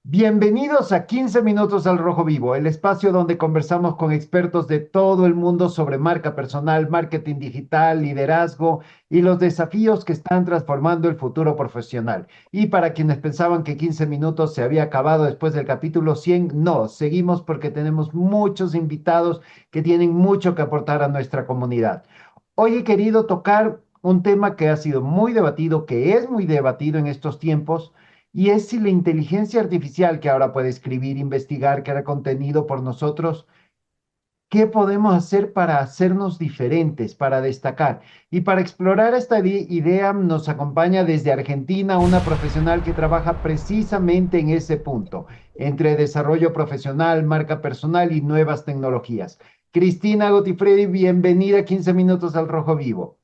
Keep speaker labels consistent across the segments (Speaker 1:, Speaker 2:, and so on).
Speaker 1: Bienvenidos a 15 Minutos al Rojo Vivo, el espacio donde conversamos con expertos de todo el mundo sobre marca personal, marketing digital, liderazgo y los desafíos que están transformando el futuro profesional. Y para quienes pensaban que 15 minutos se había acabado después del capítulo 100, no, seguimos porque tenemos muchos invitados que tienen mucho que aportar a nuestra comunidad. Hoy he querido tocar un tema que ha sido muy debatido, que es muy debatido en estos tiempos, y es si la inteligencia artificial que ahora puede escribir, investigar, crear contenido por nosotros, ¿qué podemos hacer para hacernos diferentes, para destacar? Y para explorar esta idea nos acompaña desde Argentina una profesional que trabaja precisamente en ese punto, entre desarrollo profesional, marca personal y nuevas tecnologías. Cristina Gotifredi, bienvenida a 15 Minutos al Rojo Vivo.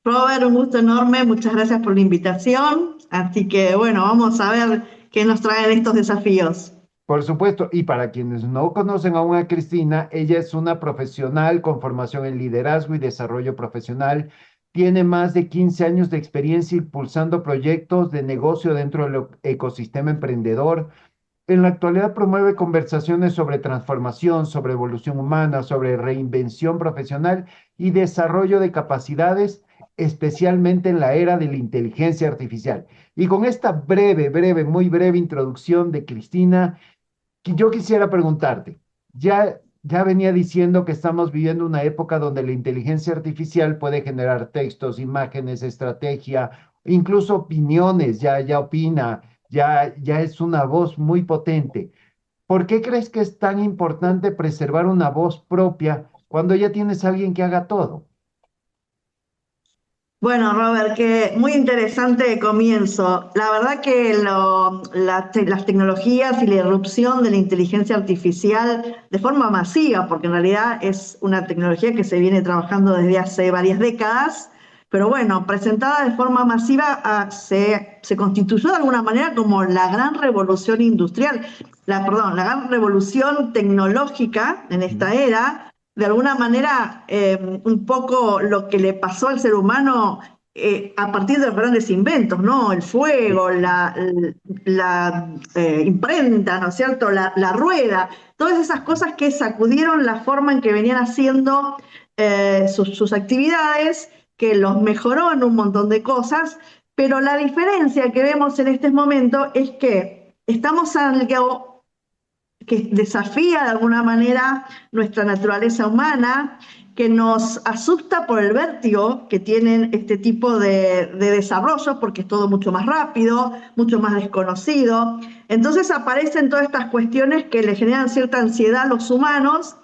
Speaker 2: Robert, un gusto enorme, muchas gracias por la invitación. Así que bueno, vamos a ver qué nos traen estos desafíos.
Speaker 1: Por supuesto, y para quienes no conocen aún a Cristina, ella es una profesional con formación en liderazgo y desarrollo profesional. Tiene más de 15 años de experiencia impulsando proyectos de negocio dentro del ecosistema emprendedor. En la actualidad promueve conversaciones sobre transformación, sobre evolución humana, sobre reinvención profesional y desarrollo de capacidades, especialmente en la era de la inteligencia artificial. Y con esta muy breve introducción de Cristina, yo quisiera preguntarte, ya venía diciendo que estamos viviendo una época donde la inteligencia artificial puede generar textos, imágenes, estrategia, incluso opiniones, ya opina, ya es una voz muy potente. ¿Por qué crees que es tan importante preservar una voz propia cuando ya tienes a alguien que haga todo?
Speaker 2: Bueno, Robert, que muy interesante comienzo. La verdad que las tecnologías y la irrupción de la inteligencia artificial de forma masiva, porque en realidad es una tecnología que se viene trabajando desde hace varias décadas, pero bueno, presentada de forma masiva, se constituyó de alguna manera como la gran revolución industrial, la gran revolución tecnológica en esta era. De alguna manera, un poco lo que le pasó al ser humano a partir de los grandes inventos, ¿no? El fuego, la imprenta, ¿no es cierto? La rueda, todas esas cosas que sacudieron la forma en que venían haciendo sus actividades, que los mejoró en un montón de cosas, pero la diferencia que vemos en este momento es que estamos algo que desafía de alguna manera nuestra naturaleza humana, que nos asusta por el vértigo que tienen este tipo de desarrollos, porque es todo mucho más rápido, mucho más desconocido. Entonces aparecen todas estas cuestiones que le generan cierta ansiedad a los humanos.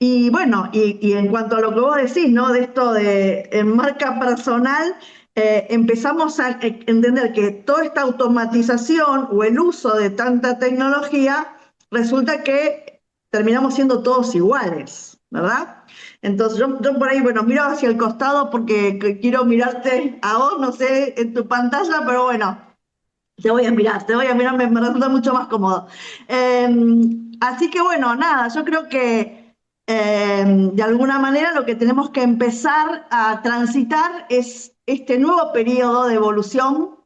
Speaker 2: Y bueno, y en cuanto a lo que vos decís, ¿no? De esto de en marca personal, empezamos a entender que toda esta automatización o el uso de tanta tecnología resulta que terminamos siendo todos iguales, ¿verdad? Entonces yo por ahí, bueno, miro hacia el costado porque quiero mirarte a vos, no sé, en tu pantalla, pero bueno, te voy a mirar, me resulta mucho más cómodo. Eh, Así que bueno, nada, yo creo que de alguna manera lo que tenemos que empezar a transitar es este nuevo periodo de evolución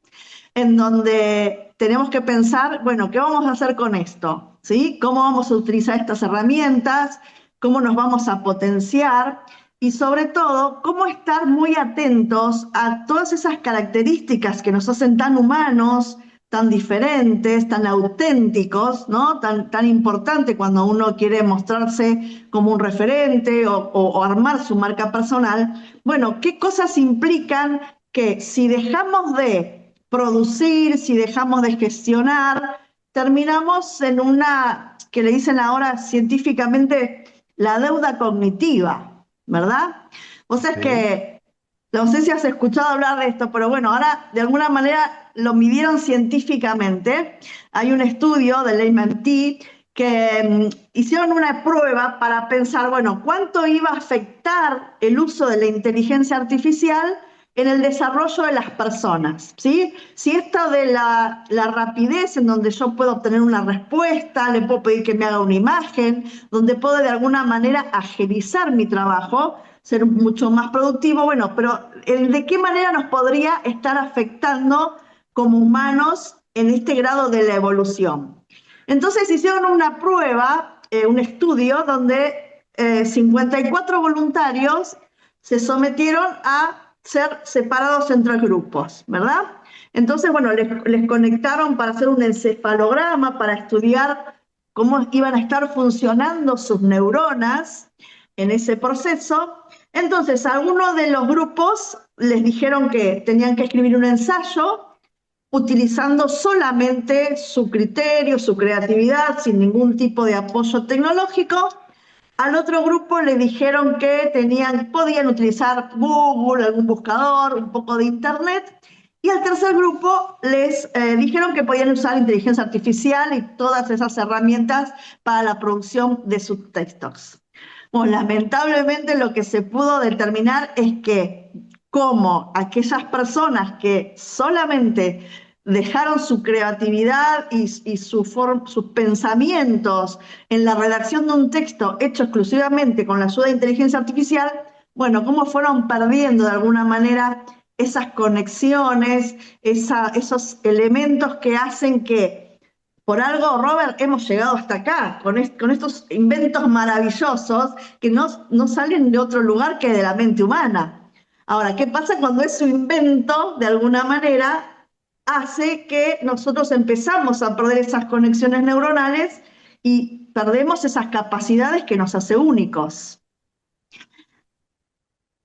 Speaker 2: en donde tenemos que pensar, bueno, ¿qué vamos a hacer con esto? ¿Sí? ¿Cómo vamos a utilizar estas herramientas? ¿Cómo nos vamos a potenciar? Y sobre todo, cómo estar muy atentos a todas esas características que nos hacen tan humanos, tan diferentes, tan auténticos, ¿no? Tan importante cuando uno quiere mostrarse como un referente o armar su marca personal. Bueno, ¿qué cosas implican que si dejamos de producir, si dejamos de gestionar, terminamos en una que le dicen ahora científicamente la deuda cognitiva, ¿verdad? O sea, es
Speaker 1: Sí.
Speaker 2: que no sé si has escuchado hablar de esto, pero bueno, ahora de alguna manera lo midieron científicamente. Hay un estudio del MIT que hicieron una prueba para pensar, bueno, cuánto iba a afectar el uso de la inteligencia artificial en el desarrollo de las personas, ¿sí? Si esta de la rapidez en donde yo puedo obtener una respuesta, le puedo pedir que me haga una imagen, donde puedo de alguna manera agilizar mi trabajo, ser mucho más productivo, bueno, pero ¿de qué manera nos podría estar afectando como humanos en este grado de la evolución. Entonces hicieron una prueba, un estudio donde 54 voluntarios se sometieron a ser separados en 3 grupos, ¿verdad? Entonces, bueno, les conectaron para hacer un encefalograma, para estudiar cómo iban a estar funcionando sus neuronas en ese proceso. Entonces, a uno de los grupos les dijeron que tenían que escribir un ensayo utilizando solamente su criterio, su creatividad, sin ningún tipo de apoyo tecnológico. Al otro grupo le dijeron que podían utilizar Google, algún buscador, un poco de Internet. Y al tercer grupo les dijeron que podían usar inteligencia artificial y todas esas herramientas para la producción de sus textos. Bueno, lamentablemente lo que se pudo determinar es que como aquellas personas que solamente dejaron su creatividad y sus pensamientos en la redacción de un texto hecho exclusivamente con la ayuda de inteligencia artificial, bueno, cómo fueron perdiendo de alguna manera esas conexiones, esos elementos que hacen que, por algo, Robert, hemos llegado hasta acá, con estos inventos maravillosos que no salen de otro lugar que de la mente humana. Ahora, ¿qué pasa cuando ese invento, de alguna manera, hace que nosotros empezamos a perder esas conexiones neuronales y perdemos esas capacidades que nos hace únicos?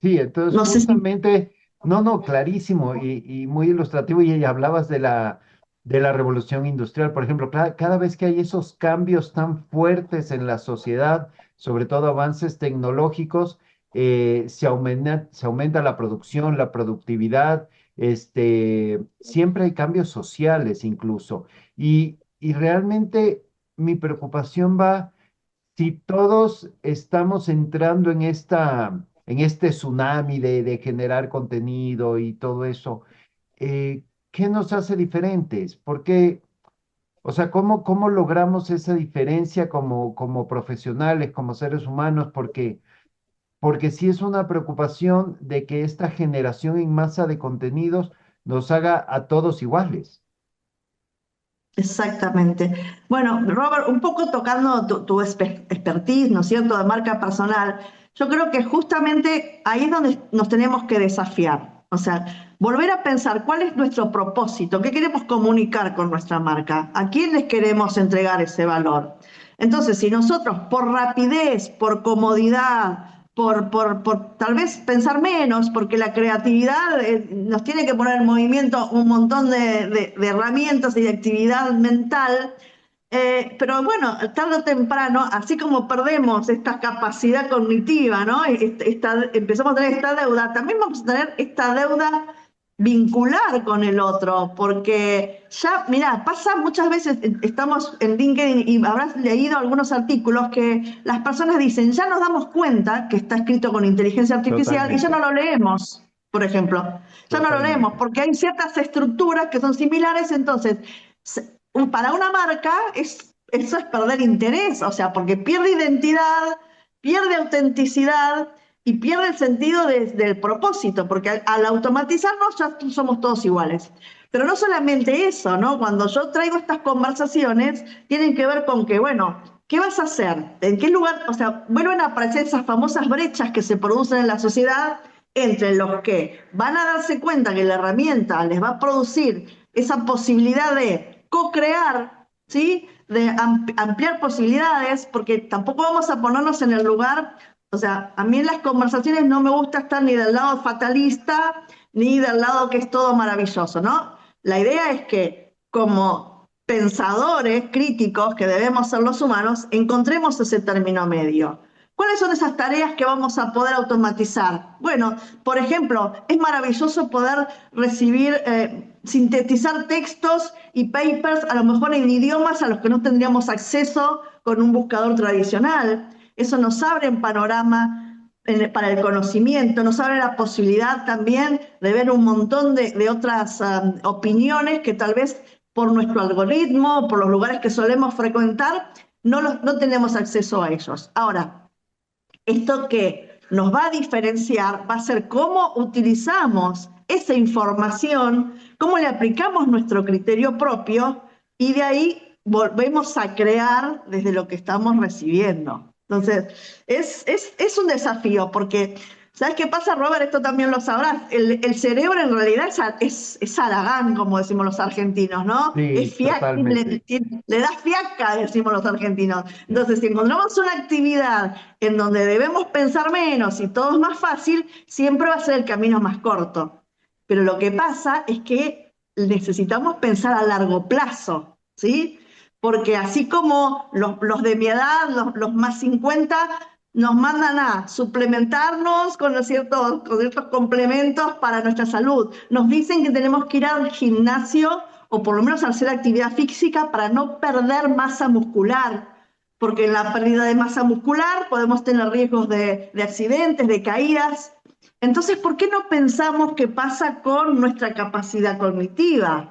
Speaker 1: Sí, entonces
Speaker 2: No sé si...
Speaker 1: justamente, no, no, clarísimo y muy ilustrativo, y hablabas de la revolución industrial, por ejemplo, cada vez que hay esos cambios tan fuertes en la sociedad, sobre todo avances tecnológicos, se aumenta la producción, la productividad, siempre hay cambios sociales incluso, y realmente mi preocupación va si todos estamos entrando en este tsunami de generar contenido y todo eso, ¿qué nos hace diferentes? ¿Por qué? O sea, ¿cómo logramos esa diferencia como profesionales, como seres humanos? Porque sí es una preocupación de que esta generación en masa de contenidos nos haga a todos iguales.
Speaker 2: Exactamente. Bueno, Robert, un poco tocando tu expertise, ¿no es cierto?, de marca personal, yo creo que justamente ahí es donde nos tenemos que desafiar. O sea, volver a pensar cuál es nuestro propósito, qué queremos comunicar con nuestra marca, a quién les queremos entregar ese valor. Entonces, si nosotros por rapidez, por comodidad, por tal vez pensar menos, porque la creatividad nos tiene que poner en movimiento un montón de herramientas y de actividad mental, pero bueno, tarde o temprano, así como perdemos esta capacidad cognitiva, ¿no? Empezamos a tener esta deuda, también vamos a tener esta deuda vincular con el otro, porque ya, mira, pasa muchas veces, estamos en LinkedIn y habrás leído algunos artículos que las personas dicen, ya nos damos cuenta que está escrito con inteligencia artificial y ya no
Speaker 1: Totalmente,
Speaker 2: lo leemos, por ejemplo, ya no lo leemos
Speaker 1: totalmente.
Speaker 2: porque hay ciertas estructuras que son similares, entonces, para una marca eso es perder interés, o sea, porque pierde identidad, pierde autenticidad y pierde el sentido del propósito, porque al automatizarnos ya somos todos iguales. Pero no solamente eso, ¿no? Cuando yo traigo estas conversaciones, tienen que ver con que, bueno, ¿qué vas a hacer? ¿En qué lugar? O sea, vuelven a aparecer esas famosas brechas que se producen en la sociedad entre los que van a darse cuenta que la herramienta les va a producir esa posibilidad de co-crear, ¿sí? De ampliar posibilidades, porque tampoco vamos a ponernos en el lugar, o sea, a mí en las conversaciones no me gusta estar ni del lado fatalista, ni del lado que es todo maravilloso, ¿no? La idea es que como pensadores críticos que debemos ser los humanos, encontremos ese término medio. ¿Cuáles son esas tareas que vamos a poder automatizar? Bueno, por ejemplo, es maravilloso poder recibir, sintetizar textos y papers, a lo mejor en idiomas a los que no tendríamos acceso con un buscador tradicional. Eso nos abre un panorama para el conocimiento, nos abre la posibilidad también de ver un montón de otras opiniones que tal vez por nuestro algoritmo, por los lugares que solemos frecuentar, no tenemos acceso a ellos. Ahora, esto que nos va a diferenciar va a ser cómo utilizamos esa información, cómo le aplicamos nuestro criterio propio y de ahí volvemos a crear desde lo que estamos recibiendo. Entonces, es un desafío porque, ¿sabes qué pasa, Robert? Esto también lo sabrás. El cerebro en realidad es haragán, como decimos los argentinos, ¿no? Es
Speaker 1: Sí,
Speaker 2: fiaca,
Speaker 1: totalmente.
Speaker 2: le da fiaca, decimos los argentinos. Entonces, si encontramos una actividad en donde debemos pensar menos y todo es más fácil, siempre va a ser el camino más corto. Pero lo que pasa es que necesitamos pensar a largo plazo, ¿sí? Porque así como los de mi edad, los más 50, nos mandan a suplementarnos con ciertos complementos para nuestra salud. Nos dicen que tenemos que ir al gimnasio o por lo menos hacer actividad física para no perder masa muscular, porque en la pérdida de masa muscular podemos tener riesgos de accidentes, de caídas. Entonces, ¿por qué no pensamos qué pasa con nuestra capacidad cognitiva?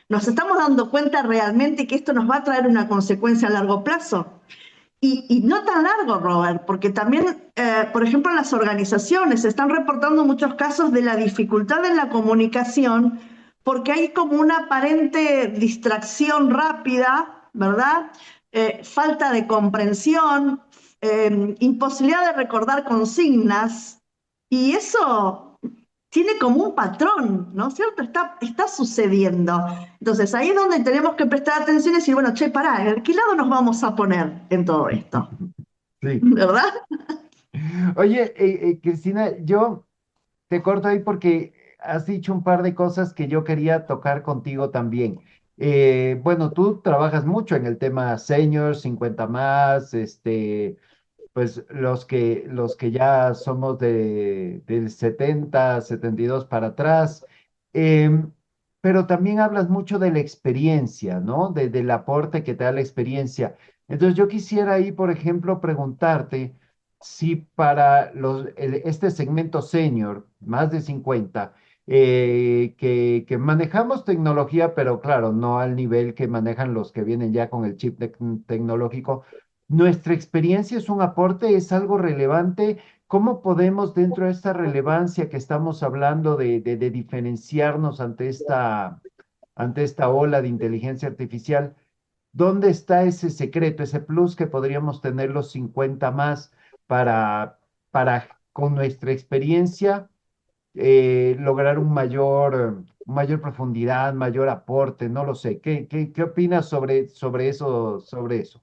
Speaker 2: ¿Nos estamos dando cuenta realmente que esto nos va a traer una consecuencia a largo plazo? Y no tan largo, Robert, porque también, por ejemplo, en las organizaciones se están reportando muchos casos de la dificultad en la comunicación porque hay como una aparente distracción rápida, ¿verdad? Falta de comprensión, imposibilidad de recordar consignas, y eso tiene como un patrón, ¿no es cierto? Está sucediendo. Entonces, ahí es donde tenemos que prestar atención y decir, bueno, che, pará, ¿en qué lado nos vamos a poner en todo esto?
Speaker 1: Sí.
Speaker 2: ¿Verdad?
Speaker 1: Oye, Cristina, yo te corto ahí porque has dicho un par de cosas que yo quería tocar contigo también. Bueno, tú trabajas mucho en el tema senior, 50 más, pues los que ya somos del 70, 72 para atrás, em, pero también hablas mucho de la experiencia, ¿no? Del aporte que te da la experiencia. Entonces yo quisiera ahí, por ejemplo, preguntarte si para este segmento senior, más de 50, que manejamos tecnología, pero claro, no al nivel que manejan los que vienen ya con el chip tecnológico. ¿Nuestra experiencia es un aporte, es algo relevante? ¿Cómo podemos, dentro de esta relevancia que estamos hablando de diferenciarnos ante esta ola de inteligencia artificial, dónde está ese secreto, ese plus que podríamos tener los 50 más para con nuestra experiencia, lograr mayor profundidad, mayor aporte? No lo sé. ¿Qué opinas sobre eso?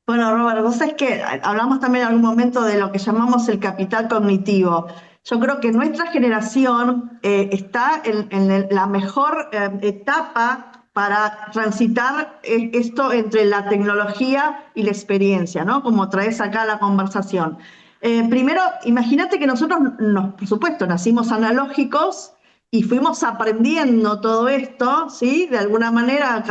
Speaker 2: Bueno, Robert, vos sabés que hablamos también en algún momento de lo que llamamos el capital cognitivo. Yo creo que nuestra generación está en la mejor etapa para transitar esto entre la tecnología y la experiencia, ¿no? Como traes acá a la conversación. Primero, imagínate que nosotros, por supuesto, nacimos analógicos y fuimos aprendiendo todo esto, ¿sí? De alguna manera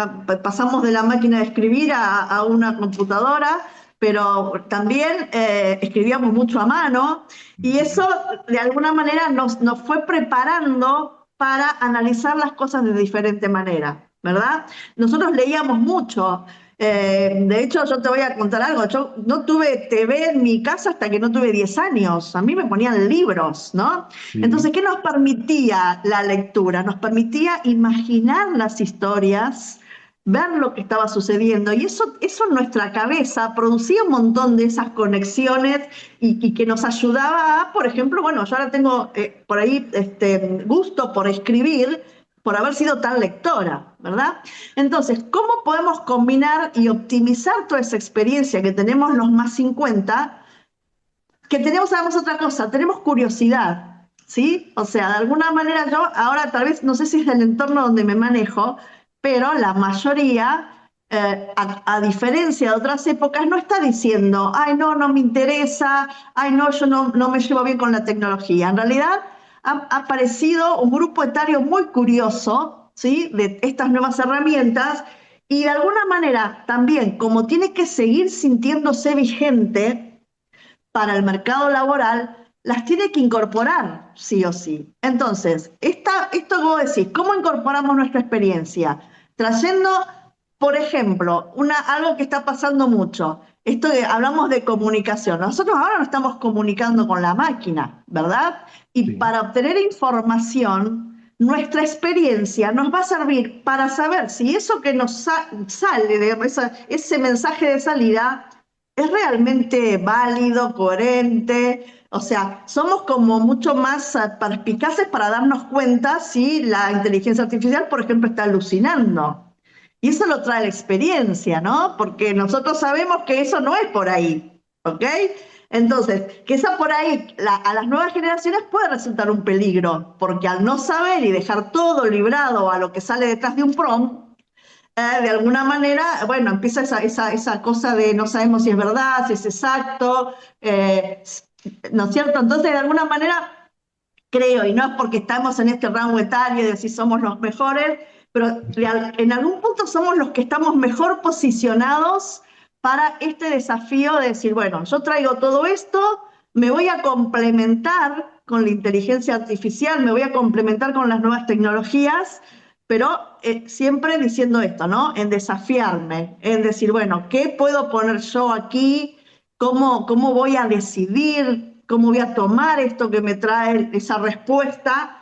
Speaker 2: pasamos de la máquina de escribir a una computadora, pero también escribíamos mucho a mano y eso de alguna manera nos fue preparando para analizar las cosas de diferente manera, ¿verdad? Nosotros leíamos mucho. De hecho, yo te voy a contar algo. Yo no tuve TV en mi casa hasta que no tuve 10 años. A mí me ponían libros, ¿no? Entonces,
Speaker 1: Sí.
Speaker 2: ¿qué nos permitía la lectura? Nos permitía imaginar las historias, ver lo que estaba sucediendo. Y eso en nuestra cabeza producía un montón de esas conexiones y que nos ayudaba a, por ejemplo, bueno, yo ahora tengo por ahí gusto por escribir, por haber sido tan lectora, ¿verdad? Entonces, ¿cómo podemos combinar y optimizar toda esa experiencia que tenemos los más 50? Que tenemos, sabemos otra cosa, tenemos curiosidad, ¿sí? O sea, de alguna manera yo, ahora tal vez, no sé si es del entorno donde me manejo, pero la mayoría, a diferencia de otras épocas, no está diciendo, ay, no, no me interesa, ay, no, yo no me llevo bien con la tecnología. En realidad, ha aparecido un grupo etario muy curioso, ¿sí? De estas nuevas herramientas y de alguna manera también, como tiene que seguir sintiéndose vigente, para el mercado laboral, las tiene que incorporar, sí o sí. Entonces, esto que vos decís, ¿cómo incorporamos nuestra experiencia? Trayendo Por ejemplo, algo que está pasando mucho, esto que hablamos de comunicación. Nosotros ahora nos estamos comunicando con la máquina, ¿verdad? Y
Speaker 1: Sí.
Speaker 2: para obtener información, nuestra experiencia nos va a servir para saber si eso que nos sale de ese mensaje de salida es realmente válido, coherente. O sea, somos como mucho más perspicaces para darnos cuenta si la inteligencia artificial, por ejemplo, está alucinando. Y eso lo trae la experiencia, ¿no? Porque nosotros sabemos que eso no es por ahí, ¿ok? Entonces, que esa por ahí a las nuevas generaciones puede resultar un peligro, porque al no saber y dejar todo librado a lo que sale detrás de un prompt, de alguna manera, bueno, empieza esa cosa de no sabemos si es verdad, si es exacto, ¿no es cierto? Entonces, de alguna manera, creo, y no es porque estamos en este rango etario de si somos los mejores, pero en algún punto somos los que estamos mejor posicionados para este desafío de decir, bueno, yo traigo todo esto, me voy a complementar con la inteligencia artificial, me voy a complementar con las nuevas tecnologías, pero siempre diciendo esto, ¿no? En desafiarme, en decir, bueno, ¿qué puedo poner yo aquí? ¿Cómo voy a decidir? ¿Cómo voy a tomar esto que me trae esa respuesta?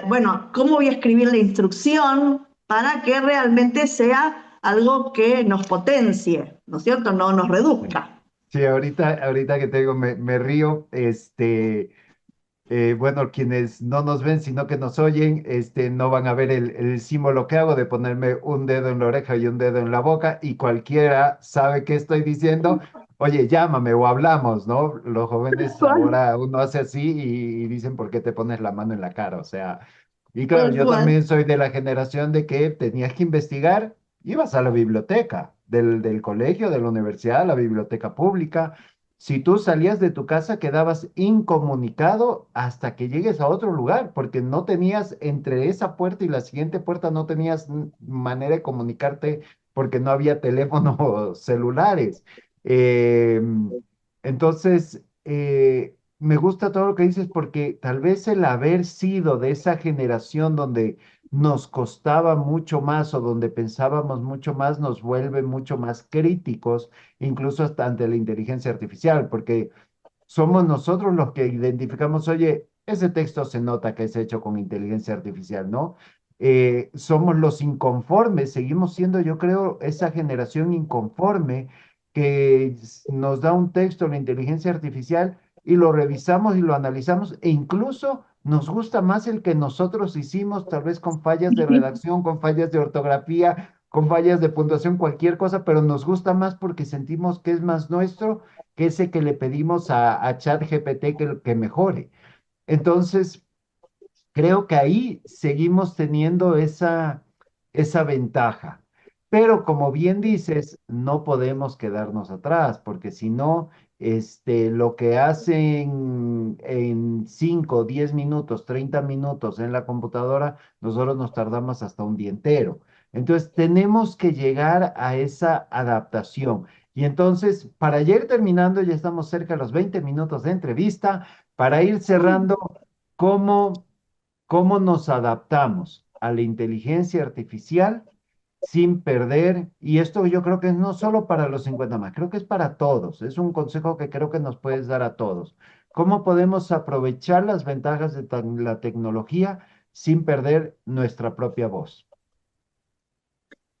Speaker 2: Bueno, ¿cómo voy a escribir la instrucción para que realmente sea algo que nos potencie, ¿no es cierto? No nos
Speaker 1: Sí,
Speaker 2: reduzca.
Speaker 1: sí, ahorita que te digo, me río, bueno, quienes no nos ven, sino que nos oyen, no van a ver el símbolo que hago de ponerme un dedo en la oreja y un dedo en la boca, y cualquiera sabe qué estoy diciendo. Oye, llámame o hablamos, ¿no? Los jóvenes
Speaker 2: Tal
Speaker 1: ahora uno hace así y dicen, ¿por qué te pones la mano en la cara? O sea, y claro,
Speaker 2: cual,
Speaker 1: yo
Speaker 2: cual.
Speaker 1: también soy de la generación de que tenías que investigar, ibas a la biblioteca del colegio, de la universidad, a la biblioteca pública. Si tú salías de tu casa, quedabas incomunicado hasta que llegues a otro lugar, porque no tenías entre esa puerta y la siguiente puerta, no tenías manera de comunicarte porque no había teléfonos celulares. Eh, entonces, me gusta todo lo que dices porque tal vez el haber sido de esa generación donde nos costaba mucho más o donde pensábamos mucho más nos vuelve mucho más críticos incluso hasta ante la inteligencia artificial, porque somos nosotros los que identificamos, oye, ese texto se nota que es hecho con inteligencia artificial, ¿no? Somos los inconformes, seguimos siendo, yo creo, esa generación inconforme que nos da un texto, la inteligencia artificial, y lo revisamos y lo analizamos, e incluso nos gusta más el que nosotros hicimos, tal vez con fallas de redacción, con fallas de ortografía, con fallas de puntuación, cualquier cosa, pero nos gusta más porque sentimos que es más nuestro que ese que le pedimos a ChatGPT que mejore. Entonces, creo que ahí seguimos teniendo esa ventaja. Pero como bien dices, no podemos quedarnos atrás, porque si no, lo que hacen en 5, 10 minutos, 30 minutos en la computadora, nosotros nos tardamos hasta un día entero. Entonces, tenemos que llegar a esa adaptación. Y entonces, para ya ir terminando, ya estamos cerca de los 20 minutos de entrevista, para ir cerrando, ¿cómo cómo nos adaptamos a la inteligencia artificial sin perder, y esto yo creo que no solo para los 50 más, creo que es para todos, es un consejo que creo que nos puedes dar a todos. ¿Cómo podemos aprovechar las ventajas de la tecnología sin perder nuestra propia voz?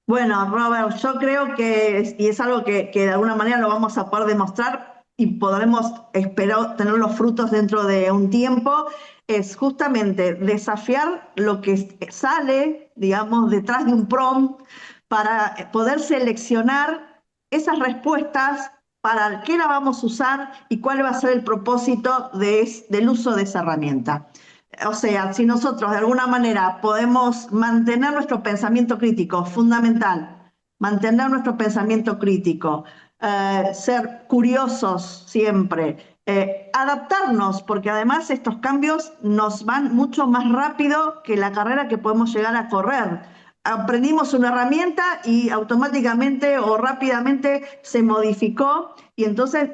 Speaker 2: Bueno, Robert, yo creo que, y es algo que de alguna manera lo vamos a poder demostrar y podremos, espero, tener los frutos dentro de un tiempo, es justamente desafiar lo que sale, digamos, detrás de un prompt para poder seleccionar esas respuestas para qué la vamos a usar y cuál va a ser el propósito del uso de esa herramienta. O sea, si nosotros de alguna manera podemos mantener nuestro pensamiento crítico, fundamental, mantener nuestro pensamiento crítico, ser curiosos siempre, adaptarnos, porque además estos cambios nos van mucho más rápido que la carrera que podemos llegar a correr. Aprendimos una herramienta y automáticamente o rápidamente se modificó y entonces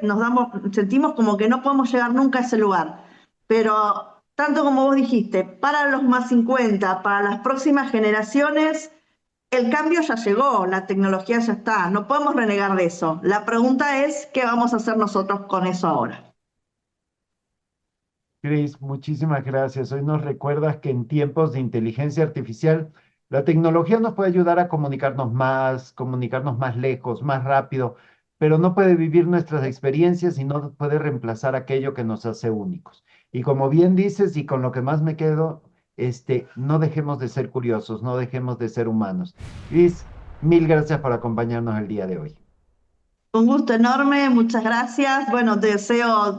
Speaker 2: sentimos como que no podemos llegar nunca a ese lugar. Pero tanto como vos dijiste, para los más 50, para las próximas generaciones, el cambio ya llegó, la tecnología ya está, no podemos renegar de eso. La pregunta es, ¿qué vamos a hacer nosotros con eso ahora?
Speaker 1: Cris, muchísimas gracias. Hoy nos recuerdas que en tiempos de inteligencia artificial, la tecnología nos puede ayudar a comunicarnos más lejos, más rápido, pero no puede vivir nuestras experiencias y no puede reemplazar aquello que nos hace únicos. Y como bien dices, y con lo que más me quedo, no dejemos de ser curiosos, no dejemos de ser humanos. Cris, mil gracias por acompañarnos el día de hoy.
Speaker 2: Un gusto enorme, muchas gracias. Bueno, te deseo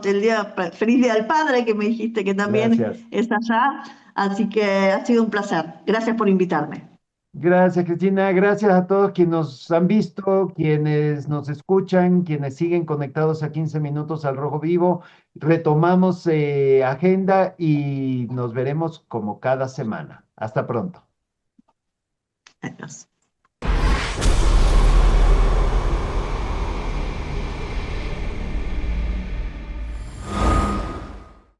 Speaker 2: feliz Día del Padre, que me dijiste que
Speaker 1: Gracias.
Speaker 2: también es allá. Así que ha sido un placer. Gracias por invitarme.
Speaker 1: Gracias, Cristina. Gracias a todos quienes nos han visto, quienes nos escuchan, quienes siguen conectados a 15 minutos al Rojo Vivo. Retomamos agenda y nos veremos como cada semana. Hasta pronto.
Speaker 2: Adiós.